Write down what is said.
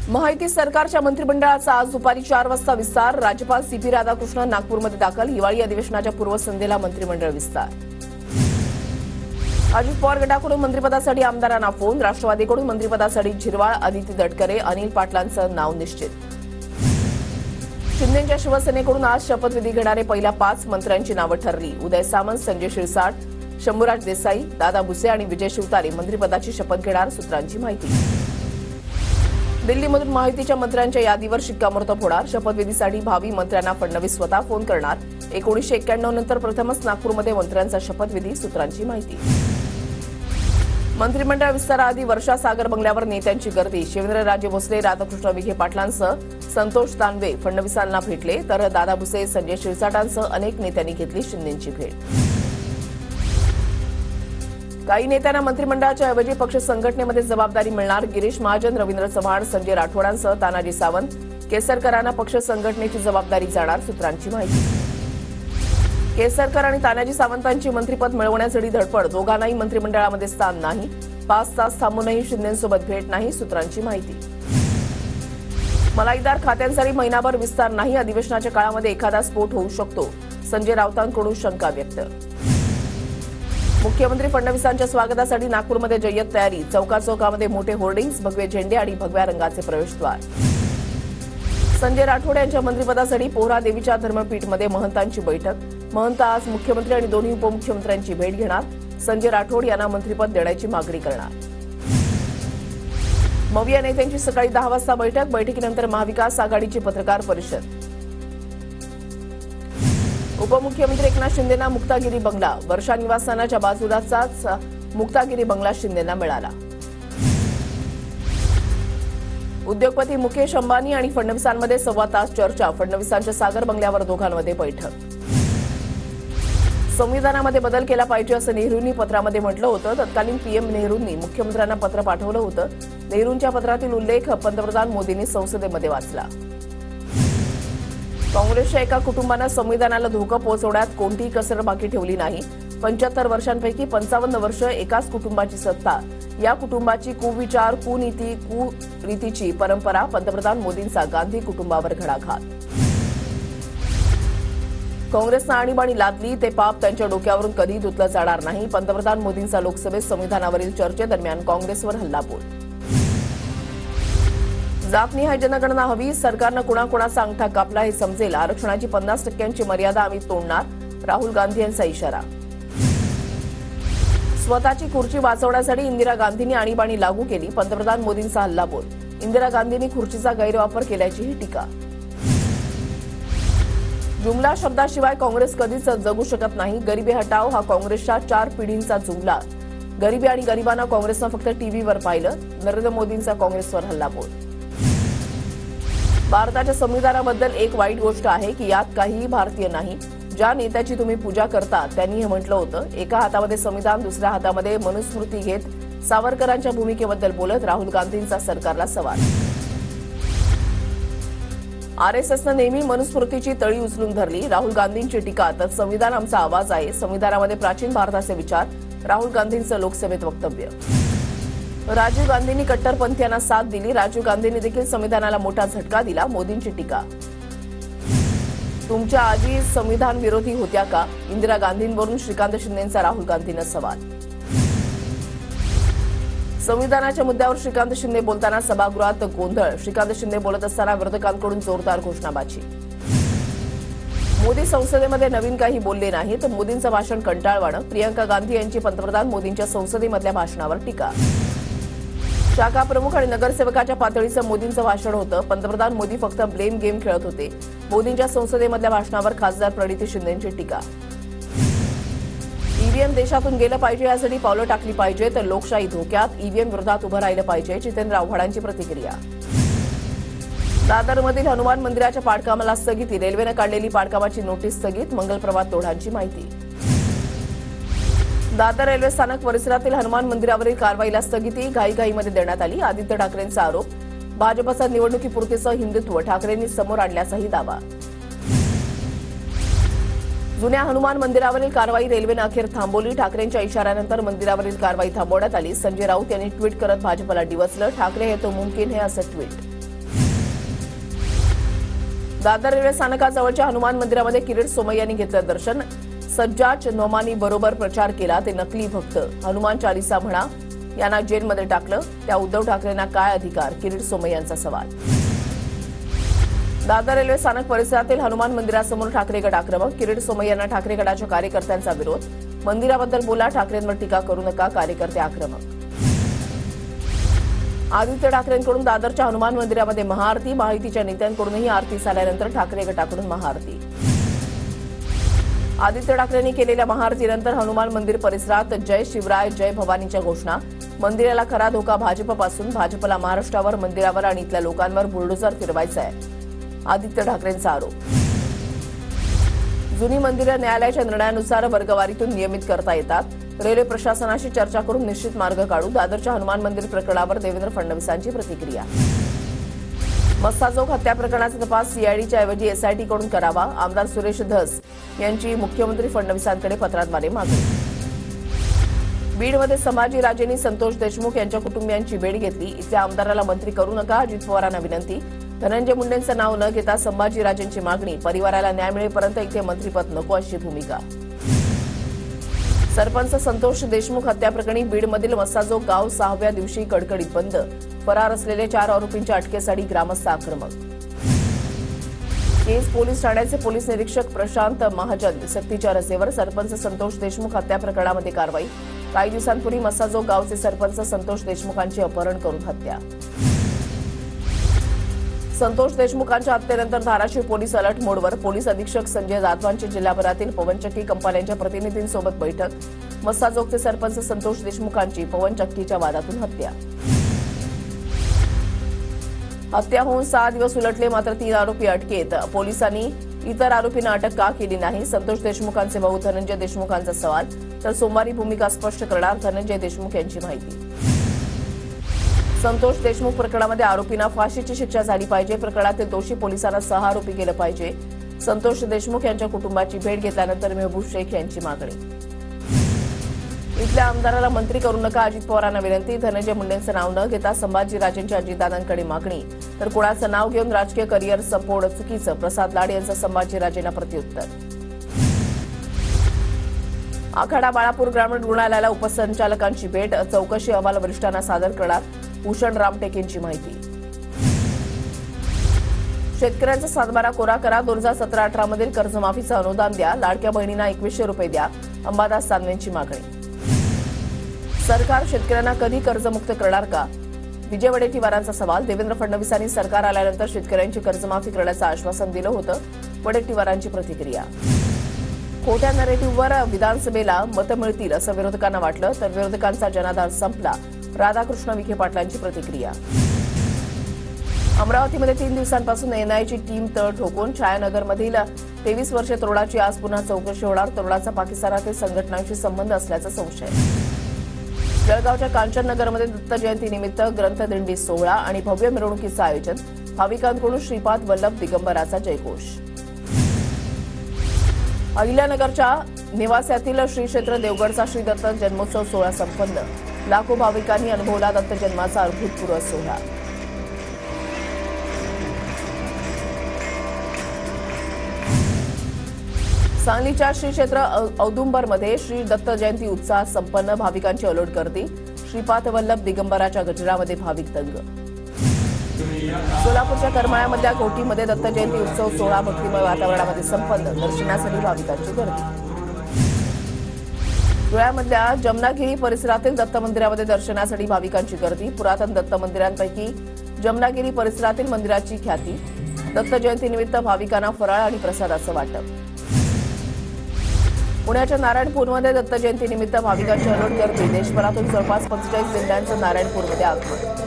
महायुती सरकारच्या मंत्रिमंडळाचा आज दुपारी 4 वाजता विस्तार. राज्यपाल सीपी राधाकृष्णन नागपूरमध्ये दाखल. हिवाळी अधिवेशनाच्या पूर्वसंध्येला मंत्रिमंडळ विस्तार. अजित पवार गटाकडून मंत्रिपदासाठी आमदारांना फोन. राष्ट्रवादीकडून मंत्रिपदासाठी झिरवाळ, आदिती तटकरे, अनिल पाटलांचं नाव निश्चित. शिंदेच्या शिवसेनेकडून आज शपथविधी घेणारे पहिल्या 5 मंत्र्यांची नावं ठरली. उदय सामंत, संजय शिरसाट, शंभूराज देसाई, दादा भुसे आणि विजय शिवतारे मंत्रिपदाची शपथ घेणार. सूत्रांची माहिती. दिल्लीमधून महायुतीच्या मंत्र्यांच्या यादीवर शिक्कामोर्तब होणार. शपथविधीसाठी भावी मंत्र्यांना फडणवीस स्वतः फोन करणार. 1991 नंतर प्रथमच नागपूरमध्ये मंत्र्यांचा शपथविधी. सूत्रांची माहिती. मंत्रिमंडळ विस्ताराआधी वर्षा सागर बंगल्यावर नेत्यांची गर्दी. शिवेंद्रराजे भोसले, राधाकृष्ण विखे पाटलांसह संतोष दानवे फडणवीसांना भेटले, तर दादा भुसे, संजय शिरसाटांसह अनेक नेत्यांनी घेतली शिंदेंची भेट. काही नेत्यांना मंत्रिमंडळाच्या ऐवजी पक्ष संघटनेमध्ये जबाबदारी मिळणार. गिरीश महाजन, रवींद्र चव्हाण, संजय राठोडांसह तानाजी सावंत, केसरकरांना पक्ष संघटनेची जबाबदारी जाणार. सूत्रांची माहिती. केसरकर आणि तानाजी सावंतांची मंत्रिपद मिळवण्यासाठी धडपड. दोघांनाही मंत्रिमंडळामध्ये स्थान नाही. 5 तास थांबूनही शिंदेंसोबत भेट नाही. सूत्रांची माहिती. मलाईदार खात्यांसाठी महिनाभर विस्तार नाही. अधिवेशनाच्या काळामध्ये एखादा स्फोट होऊ शकतो. संजय राऊतांकडून शंका व्यक्त. मुख्यमंत्री फडणवीसांच्या स्वागतासाठी नागपूरमध्ये जय्यत तयारी. चौकाचौकामध्ये मोठे होर्डिंग्स, भगवे झेंडे आणि भगव्या रंगाचे प्रवेशद्वार. संजय राठोड यांच्या मंत्रिपदासाठी पोहरा देवीच्या धर्मपीठमध्ये महंतांची बैठक. महंत आज मुख्यमंत्री आणि दोन्ही उपमुख्यमंत्र्यांची भेट घेणार. संजय राठोड यांना मंत्रिपद देण्याची मागणी करणार. मविया नेत्यांची सकाळी 10 वाजता बैठक. बैठकीनंतर महाविकास आघाडीची पत्रकार परिषद. उपमुख्यमंत्री एकनाथ शिंदेंना मुक्तागिरी बंगला. वर्षा निवासस्थानाच्या बाजूलाचाच मुक्तागिरी बंगला शिंदेंना मिळाला. उद्योगपती मुकेश अंबानी आणि फडणवीसांमध्ये 1.25 तास चर्चा. फडणवीसांच्या सागर बंगल्यावर दोघांमध्ये बैठक. संविधानामध्ये बदल केला पाहिजे असं नेहरूंनी पत्रामध्ये म्हटलं होतं. तत्कालीन पीएम नेहरूंनी मुख्यमंत्र्यांना पत्र पाठवलं होतं. नेहरूंच्या पत्रातील उल्लेख पंतप्रधान मोदींनी संसदेमध्ये वाचला. काँग्रेसच्या एका कुटुंबानं संविधानाला धोका पोहोचवण्यात कोणतीही कसर बाकी ठेवली नाही. 75 वर्षांपैकी 55 वर्ष एकाच कुटुंबाची सत्ता. या कुटुंबाची कुविचार, कुनीती, कुरीतीची परंपरा. पंतप्रधान मोदींचा गांधी कुटुंबावर घणाघात. काँग्रेसनं आणीबाणी लादली ते पाप त्यांच्या डोक्यावरून कधी धुतलं जाणार नाही. पंतप्रधान मोदींचा लोकसभेत संविधानावरील चर्चेदरम्यान काँग्रेसवर हल्लाबोल. जातनिहाय जनगणना हवी. सरकारनं कुणाकुणाचा अंगठा कापला हे समजेल. आरक्षणाची 50% मर्यादा आम्ही तोडणार. राहुल गांधी यांचा इशारा. स्वतःची खुर्ची वाचवण्यासाठी इंदिरा गांधींनी आणीबाणी लागू केली. पंतप्रधान मोदींचा हल्लाबोल. इंदिरा गांधींनी खुर्चीचा गैरवापर केल्याचीही टीका. जुमला शब्दाशिवाय काँग्रेस कधीच जगू शकत नाही. गरिबी हटाव हा काँग्रेसच्या 4 पिढींचा जुमला. गरिबी आणि गरिबांना काँग्रेसनं फक्त टीव्हीवर पाहिलं. नरेंद्र मोदींचा काँग्रेसवर हल्लाबोल. भारताच्या संविधानाबद्दल एक वाईट गोष्ट आहे की यात काहीही भारतीय नाही. ज्या नेत्याची तुम्ही पूजा करता त्यांनी हे म्हटलं होतं. एका हातामध्ये संविधान, दुसऱ्या हातामध्ये मनुस्मृती घेत सावरकरांच्या भूमिकेबद्दल बोलत राहुल गांधींचा सरकारला सवाल. आरएसएसनं नेहमी मनुस्मृतीची तळी उचलून धरली. राहुल गांधींची टीका. तर संविधान आमचा आवाज आहे. संविधानामध्ये प्राचीन भारताचे विचार. राहुल गांधींचं लोकसभेत वक्तव्य. राजीव गांधींनी कट्टरपंथीयांना साथ दिली. राजीव गांधींनी देखील संविधानाला मोठा झटका दिला. मोदींची टीका. तुमच्या आजी संविधान विरोधी होत्या का? इंदिरा गांधींवरून श्रीकांत शिंदेंचा राहुल गांधींना सवाल. संविधानाच्या मुद्द्यावर श्रीकांत शिंदे बोलताना सभागृहात गोंधळ. श्रीकांत शिंदे बोलत असताना विरोधकांकडून जोरदार घोषणाबाजी. मोदी संसदेमध्ये नवीन काही बोलले नाही तर मोदींचं भाषण कंटाळवाणं. प्रियंका गांधी यांची पंतप्रधान मोदींच्या संसदेमधल्या भाषणावर टीका. शाखा प्रमुख आणि नगरसेवकाच्या पातळीचं मोदींचं भाषण होतं. पंतप्रधान मोदी फक्त ब्लेम गेम खेळत होते. मोदींच्या संसदेमधल्या भाषणावर खासदार प्रणिती शिंदेंची टीका. ईव्हीएम देशातून गेलं पाहिजे यासाठी पावलं टाकली पाहिजे तर लोकशाही धोक्यात. ईव्हीएम विरोधात उभं राहिलं पाहिजे. जितेंद्र आव्हाडांची प्रतिक्रिया. दादरमधील हनुमान मंदिराच्या पाडकामाला स्थगिती. रेल्वेनं काढलेली पाडकामाची नोटीस स्थगित. मंगलप्रभात तोडांची माहिती. दादर रेल्वे स्थानक परिसरातील हनुमान मंदिरावरील कारवाईला स्थगिती घाईघाईमध्ये देण्यात आली. आदित्य ठाकरेंचा आरोप. भाजपचा निवडणुकीपुरतेचं हिंदुत्व ठाकरेंनी समोर आणल्याचाही दावा. जुन्या हनुमान मंदिरावरील कारवाई रेल्वेनं अखेर थांबवली. ठाकरेंच्या इशाऱ्यानंतर मंदिरावरील कारवाई थांबवण्यात आली. संजय राऊत यांनी ट्विट करत भाजपला डिवचलं. ठाकरे हे तो मुमकिन है असं ट्विट. दादर रेल्वे स्थानकाजवळच्या हनुमान मंदिरामध्ये किरीट सोमय्यांनी घेतलं दर्शन. सज्जाद नोमानी बरोबर प्रचार केला ते नकली भक्त. हनुमान चालीसा म्हणा यांना जेलमध्ये टाकलं. त्या उद्धव ठाकरेंना काय अधिकार? किरीट सोमय्यांचा सवाल. दादर रेल्वे स्थानक परिसरातील हनुमान मंदिरासमोर ठाकरे गट आक्रमक. किरीट सोमय्यांना ठाकरे गटाच्या कार्यकर्त्यांचा विरोध. मंदिराबद्दल बोला, ठाकरेंवर टीका करू नका, कार्यकर्ते आक्रमक. आदित्य ठाकरेंकडून दादरच्या हनुमान मंदिरामध्ये महाआरती. महायुतीच्या नेत्यांकडूनही आरती झाल्यानंतर ठाकरे गटाकडून महाआरती. आदित्य ठाकरेंनी केलेल्या महाआरतीनंतर हनुमान मंदिर परिसरात जय शिवराय जय भवानीच्या घोषणा. मंदिराला खरा धोका भाजपपासून. भाजपला महाराष्ट्रावर, मंदिरावर आणि इथल्या लोकांवर बुलडोझर फिरवायचा आहे, आदित्य ठाकरेंचा आरोप. जुनी मंदिरं न्यायालयाच्या निर्णयानुसार वर्गवारीतून नियमित करता येतात. रेल्वे प्रशासनाशी चर्चा करून निश्चित मार्ग काढू. दादरच्या हनुमान मंदिर प्रकरणावर देवेंद्र फडणवीसांची प्रतिक्रिया. मस्साजोग हत्या प्रकरणाचा तपास सीआयडीच्या ऐवजी एसआयटीकडून करावा. आमदार सुरेश धस यांची मुख्यमंत्री फडणवीसांकडे पत्राद्वारे मागणी. बीडमध्ये संभाजीराजेंनी संतोष देशमुख यांच्या कुटुंबियांची भेट घेतली. इथल्या आमदाराला मंत्री करू नका, अजित पवारांना विनंती. धनंजय मुंडेंचं नाव न घेता संभाजीराजेंची मागणी. परिवाराला न्याय मिळेपर्यंत इथे मंत्रिपद नको अशी भूमिका. सरपंच संतोष देशमुख हत्याप्रकरणी बीडमधील मस्साजोग गाव 6व्या दिवशी कडकडीत बंद. फरार असलेले 4 आरोपींच्या अटकेसाठी ग्रामस्थ आक्रमक. केज पोलीस ठाण्याचे पोलीस निरीक्षक प्रशांत महाजन सक्तीच्या रजेवर. सरपंच संतोष देशमुख हत्या प्रकरणामध्ये कारवाई. काही दिवसांपूर्वी मस्साजोग गावचे सरपंच संतोष देशमुखांची अपहरण करून हत्या. संतोष देशमुखांच्या हत्येनंतर धाराशिव पोलीस अलर्ट मोडवर. पोलीस अधीक्षक संजय जाधवांची जिल्हाभरातील पवनचक्की कंपन्यांच्या प्रतिनिधींसोबत बैठक. मस्साजोगचे सरपंच संतोष देशमुखांची पवनचक्कीच्या वादातून हत्या. हत्या होऊन 6 दिवस उलटले, मात्र 3 आरोपी अटकेत. पोलिसांनी इतर आरोपींना अटक का केली नाही? संतोष देशमुखांचे भाऊ धनंजय देशमुखांचा सवाल. तर सोमवारी भूमिका स्पष्ट करणार धनंजय देशमुख यांची माहिती. संतोष देशमुख प्रकरणामध्ये आरोपींना फाशीची शिक्षा झाली पाहिजे. प्रकरणातील दोषी पोलिसांना 6 आरोपी केलं पाहिजे. संतोष देशमुख यांच्या कुटुंबाची भेट घेतल्यानंतर मेहबूब शेख यांची मागणी. इथल्या आमदाराला मंत्री करू नका, अजित पवारांना विनंती. धनंजय मुंडेंचं नाव न घेता संभाजीराजेंच्या अजितदादांकडे मागणी. तर कुणाचं नाव घेऊन राजकीय करिअर सपोर्ट चुकीचं. प्रसाद लाड यांचं संभाजीराजेंना प्रत्युत्तर. आखाडा बाळापूर ग्रामीण रुग्णालयाला उपसंचालकांची भेट. चौकशी अहवाल वरिष्ठांना सादर करणार. भूषण रामटेकेंची माहिती. शेतकऱ्यांचा सातबारा कोरा करा. 2017-18 मधील कर्जमाफीचं अनुदान द्या. लाडक्या बहिणींना 2100 रुपये द्या. अंबादास दानवेंची मागणी. सरकार शेतकऱ्यांना कधी कर्जमुक्त करणार का? विजय वडेट्टीवारांचा सवाल. देवेंद्र फडणवीसांनी सरकार आल्यानंतर शेतकऱ्यांची कर्जमाफी करण्याचं आश्वासन दिलं होतं. वडेट्टीवारांची प्रतिक्रिया. खोट्या नरेटिव्हवर विधानसभेला मतं मिळतील असं विरोधकांना वाटलं, तर विरोधकांचा जनाधार संपला. राधाकृष्ण विखे पाटलांची प्रतिक्रिया. अमरावतीमध्ये 3 दिवसांपासून एनआयची टीम तळ ठोकून. छायानगरमधील 23 वर्षीय तरुणाची आज पुन्हा चौकशी होणार. तरुणाचा पाकिस्तानातील संघटनांशी संबंध असल्याचा संशय. जळगावच्या कांचननगरमध्ये दत्त जयंतीनिमित्त ग्रंथदिंडी सोहळा आणि भव्य मिरवणुकीचं आयोजन. भाविकांकडून श्रीपाद वल्लभ दिगंबराचा जयघोष. अहिल्यानगरच्या निवासातील श्री क्षेत्र देवगडचा श्री दत्त जन्मोत्सव सोहळा संपन्न. लाखो भाविकांनी अनुभवला दत्त जन्माचा अभूतपूर्व सोहळा. सांगलीच्या श्री क्षेत्र औदुंबरमध्ये श्री दत्त जयंती उत्साह संपन्न. भाविकांची अलोट गर्दी. श्रीपाद वल्लभ दिगंबराच्या गजरामध्ये भाविक दंग. सोलापूरच्या करमाळ्यामधल्या कोटीमध्ये दत्त जयंती उत्सव सोहळा भक्तिमय वातावरणामध्ये संपन्न. दर्शनासाठी भाविकांची गर्दी. धुळ्यामधल्या जमनागिरी परिसरातील दत्त मंदिरामध्ये दर्शनासाठी भाविकांची गर्दी. पुरातन दत्त मंदिरांपैकी जमनागिरी परिसरातील मंदिराची ख्याती. दत्त जयंतीनिमित्त भाविकांना फराळ आणि प्रसादाचं वाटप. पुण्याच्या नारायणपूरमध्ये दत्त जयंतीनिमित्त भाविकांची अलोट गर्दी. देशभरातून जवळपास 45 दिंड्यांचं नारायणपूरमध्ये आगमन.